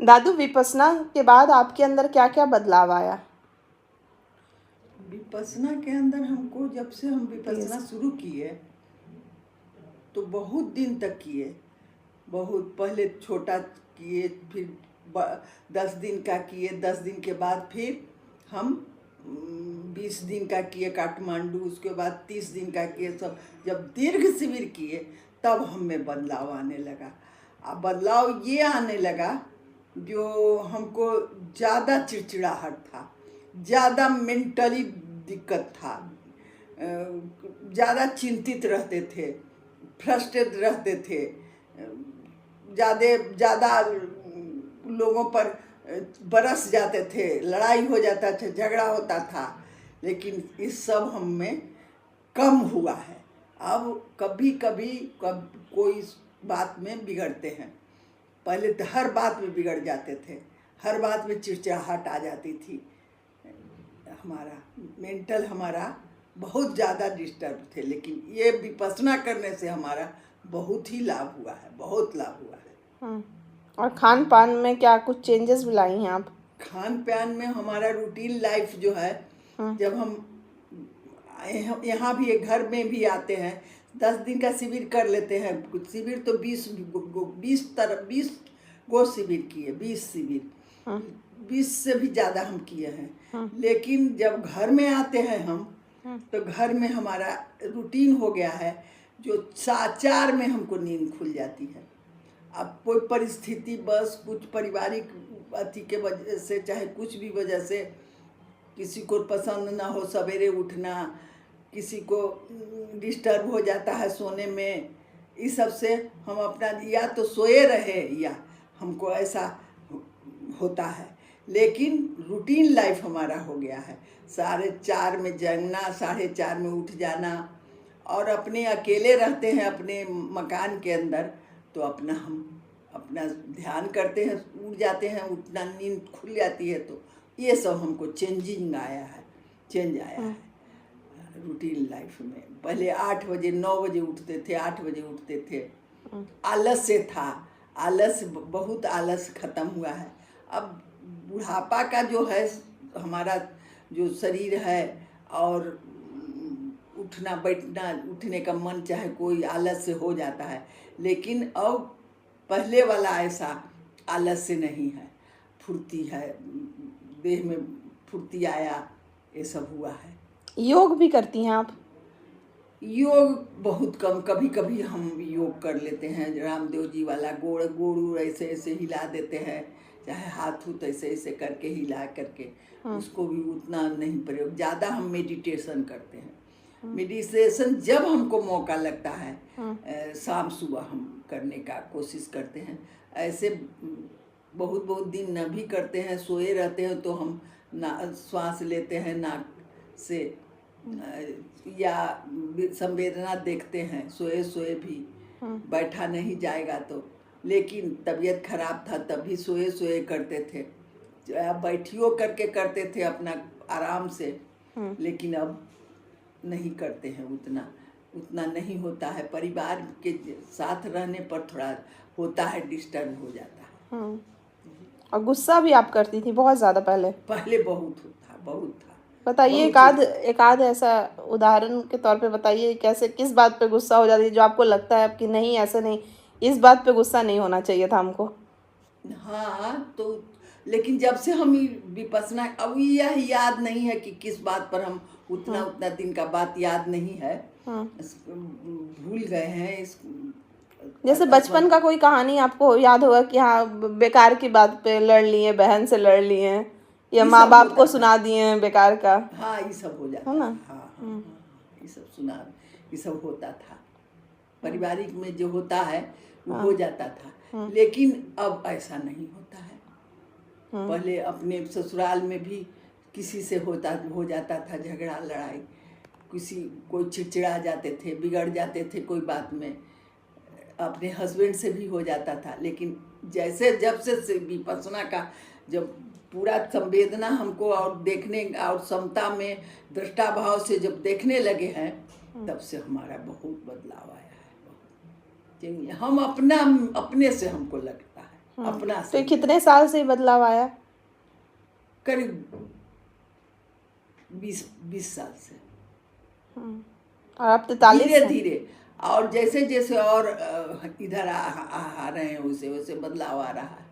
दादू, विपश्यना के बाद आपके अंदर क्या क्या बदलाव आया? विपश्यना के अंदर हमको, जब से हम विपश्यना शुरू किए तो बहुत दिन तक किए। बहुत पहले छोटा किए, फिर 10 दिन का किए, 10 दिन के बाद फिर हम 20 दिन का किए काठमांडू, उसके बाद 30 दिन का किए। सब जब दीर्घ शिविर किए तब हम में बदलाव आने लगा। अब बदलाव ये आने लगा जो हमको ज़्यादा चिड़चिड़ाहट था, ज़्यादा मेंटली दिक्कत था, ज़्यादा चिंतित रहते थे, फ्रस्ट्रेट रहते थे, ज़्यादा लोगों पर बरस जाते थे, लड़ाई हो जाता था, झगड़ा होता था। लेकिन इस सब हम में कम हुआ है। अब कभी कभी कोई बात में बिगड़ते हैं। पहले तो हर बात में बिगड़ जाते थे, हर बात में चिड़चिड़ाहट आ जाती थी। हमारा मेंटल हमारा बहुत ज़्यादा डिस्टर्ब थे। लेकिन ये विपश्यना करने से हमारा बहुत ही लाभ हुआ है, बहुत लाभ हुआ है। और खान पान में क्या कुछ चेंजेस भी लाई हैं आप? खान पान में हमारा रूटीन लाइफ जो है, जब हम यहाँ भी घर में भी आते हैं, 10 दिन का शिविर कर लेते हैं। कुछ शिविर तो 20 गो शिविर किए, 20 शिविर, 20 से भी ज़्यादा हम किए हैं। लेकिन जब घर में आते हैं हम, तो घर में हमारा रूटीन हो गया है जो 4 में हमको नींद खुल जाती है। अब कोई परिस्थिति, बस कुछ पारिवारिक अति के वजह से, चाहे कुछ भी वजह से, किसी को पसंद ना हो सवेरे उठना, किसी को डिस्टर्ब हो जाता है सोने में, इस सब से हम अपना या तो सोए रहे या हमको ऐसा होता है। लेकिन रूटीन लाइफ हमारा हो गया है, 4:30 में जगना, 4:30 में उठ जाना, और अपने अकेले रहते हैं अपने मकान के अंदर, तो हम अपना ध्यान करते हैं, उठ जाते हैं, उतना नींद खुल जाती है। तो ये सब हमको चेंज आया है रूटीन लाइफ में। पहले 8 बजे 9 बजे उठते थे, 8 बजे उठते थे, आलस से था, बहुत आलस खत्म हुआ है। अब बुढ़ापा का जो है हमारा जो शरीर है, और उठना बैठना, उठने का मन चाहे कोई आलस से हो जाता है। लेकिन अब पहले वाला ऐसा आलस से नहीं है, फुर्ती है, देह में फुर्ती आया, ये सब हुआ है। योग भी करती हैं आप? योग बहुत कम, कभी कभी हम योग कर लेते हैं। रामदेव जी वाला गोड़ ऐसे ऐसे हिला देते हैं, चाहे हाथ हुत ऐसे ऐसे करके हिला करके, उसको भी उतना नहीं प्रयोग। ज़्यादा हम मेडिटेशन करते हैं। मेडिटेशन जब हमको मौका लगता है, शाम सुबह हम करने का कोशिश करते हैं। ऐसे बहुत दिन न भी करते हैं, सोए रहते हैं तो हम श्वास लेते हैं नाक से, या संवेदना देखते हैं सोए भी, बैठा नहीं जाएगा तो। लेकिन तबीयत खराब था तभी सोए करते थे, बैठियो करके करते थे अपना आराम से। लेकिन अब नहीं करते हैं, उतना नहीं होता है। परिवार के साथ रहने पर थोड़ा होता है, डिस्टर्ब हो जाता है। और गुस्सा भी आप करती थी बहुत ज़्यादा पहले? पहले बहुत था। बताइए एक आध ऐसा उदाहरण के तौर पे बताइए, कैसे, किस बात पे गुस्सा हो जाती है जो आपको लगता है कि नहीं, ऐसे नहीं, इस बात पे गुस्सा नहीं होना चाहिए था हमको? हाँ, तो लेकिन जब से हम विपश्यना, अब यह याद नहीं है कि किस बात पर हम उतना दिन का बात याद नहीं है, भूल गए हैं। जैसे बचपन का कोई कहानी आपको याद होगा कि हाँ, बेकार की बात पे लड़ लिए, बहन से लड़ लिए, या माँ बाप को सुना दिए हैं बेकार का? हाँ, ये सब हो जाता है ना? हाँ, ये सब होता था। पारिवारिक में जो होता है वो हो जाता था। लेकिन अब ऐसा नहीं होता है। पहले अपने ससुराल में भी किसी से हो जाता था झगड़ा, लड़ाई, कोई चिड़चिड़ा जाते थे, बिगड़ जाते थे कोई बात में, अपने हस्बैंड से भी हो जाता था। लेकिन जब से विपश्यना का जब पूरा संवेदना हमको और देखने और समता में दृष्टा भाव से जब देखने लगे हैं, तब से हमारा बहुत बदलाव आया है। हम अपने से हमको लगता है अपना तो से। ये कितने साल से ये बदलाव आया? करीब 20 साल से। और आप 43 धीरे हैं। धीरे, और जैसे जैसे और इधर आ रहे हैं, वैसे वैसे बदलाव आ रहा है।